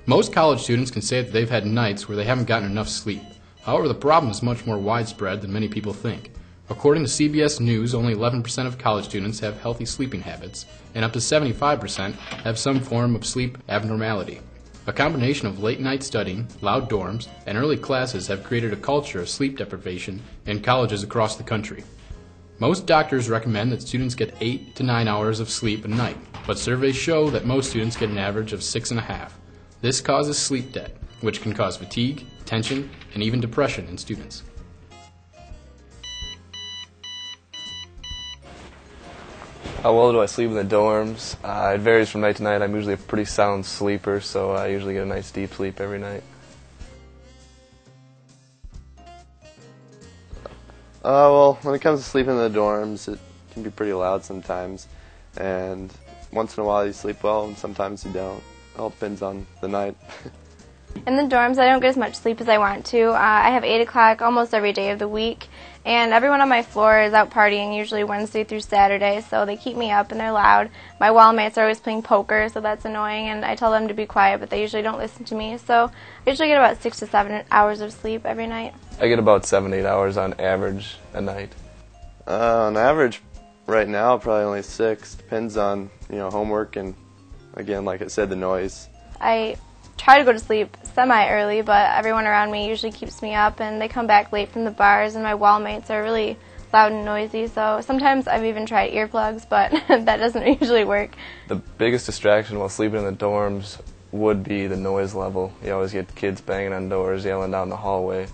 Most college students can say that they've had nights where they haven't gotten enough sleep. However, the problem is much more widespread than many people think. According to CBS News, only 11% of college students have healthy sleeping habits, and up to 75% have some form of sleep abnormality. A combination of late-night studying, loud dorms, and early classes have created a culture of sleep deprivation in colleges across the country. Most doctors recommend that students get 8 to 9 hours of sleep a night, but surveys show that most students get an average of 6.5. This causes sleep debt, which can cause fatigue, tension, and even depression in students. How well do I sleep in the dorms? It varies from night to night. I'm usually a pretty sound sleeper, so I usually get a nice deep sleep every night. Well, when it comes to sleeping in the dorms, it can be pretty loud sometimes, and once in a while you sleep well, and sometimes you don't. It all depends on the night. In the dorms, I don't get as much sleep as I want to. I have 8 o'clock almost every day of the week, and everyone on my floor is out partying, usually Wednesday through Saturday, so they keep me up and they're loud. My wall mates are always playing poker, so that's annoying, and I tell them to be quiet, but they usually don't listen to me. So I usually get about 6 to 7 hours of sleep every night. I get about 7 to 8 hours on average a night. On average, right now, probably only 6. Depends on, homework and, again, like I said, the noise. I try to go to sleep semi-early, but everyone around me usually keeps me up, and they come back late from the bars, and my wall mates are really loud and noisy, so sometimes I've even tried earplugs, but that doesn't usually work. The biggest distraction while sleeping in the dorms would be the noise level. You always get kids banging on doors, yelling down the hallway.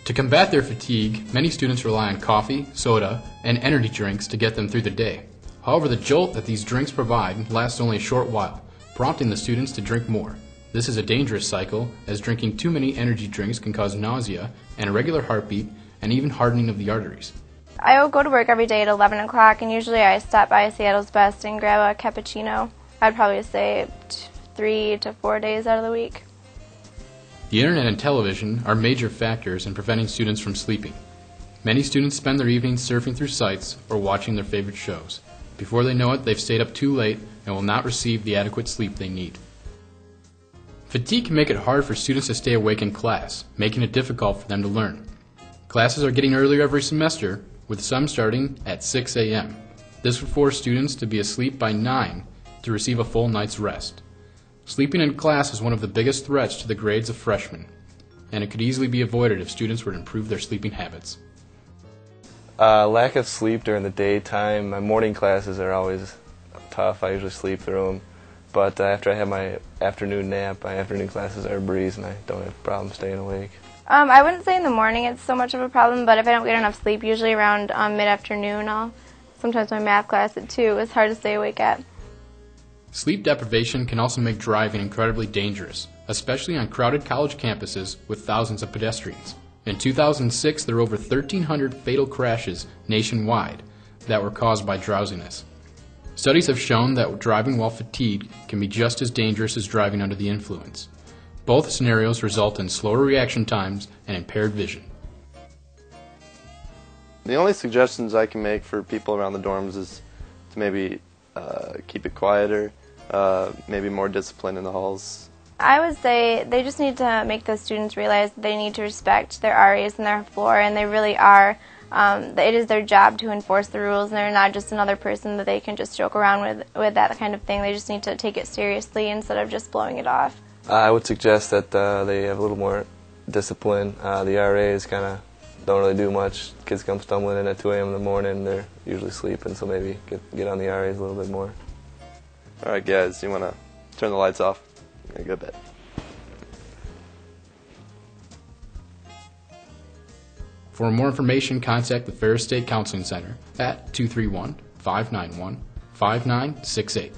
To combat their fatigue, many students rely on coffee, soda, and energy drinks to get them through the day. However, the jolt that these drinks provide lasts only a short while, prompting the students to drink more. This is a dangerous cycle, as drinking too many energy drinks can cause nausea and irregular heartbeat and even hardening of the arteries. I will go to work every day at 11 o'clock, and usually I stop by Seattle's Best and grab a cappuccino. I'd probably say 3 to 4 days out of the week. The internet and television are major factors in preventing students from sleeping. Many students spend their evenings surfing through sites or watching their favorite shows. Before they know it, they've stayed up too late and will not receive the adequate sleep they need. Fatigue can make it hard for students to stay awake in class, making it difficult for them to learn. Classes are getting earlier every semester, with some starting at 6 a.m. This would force students to be asleep by 9 to receive a full night's rest. Sleeping in class is one of the biggest threats to the grades of freshmen, and it could easily be avoided if students were to improve their sleeping habits. Lack of sleep during the daytime. My morning classes are always tough. I usually sleep through them. But after I have my afternoon nap, my afternoon classes are a breeze, and I don't have problems staying awake. I wouldn't say in the morning it's so much of a problem, but if I don't get enough sleep, usually around mid-afternoon, sometimes my math class at 2 is hard to stay awake at. Sleep deprivation can also make driving incredibly dangerous, especially on crowded college campuses with thousands of pedestrians. In 2006, there were over 1,300 fatal crashes nationwide that were caused by drowsiness. Studies have shown that driving while fatigued can be just as dangerous as driving under the influence. Both scenarios result in slower reaction times and impaired vision. The only suggestions I can make for people around the dorms is to maybe keep it quieter, maybe more discipline in the halls. I would say they just need to make the students realize that they need to respect their RAs and their floor, and they really are. It is their job to enforce the rules, and they're not just another person that they can just joke around with that kind of thing. They just need to take it seriously instead of just blowing it off. I would suggest that they have a little more discipline. The RAs kind of don't really do much. Kids come stumbling in at 2 a.m. in the morning, they're usually sleeping, so maybe get on the RAs a little bit more. All right, guys, you want to turn the lights off? Go to bed. For more information, contact the Ferris State Counseling Center at 231-591-5968.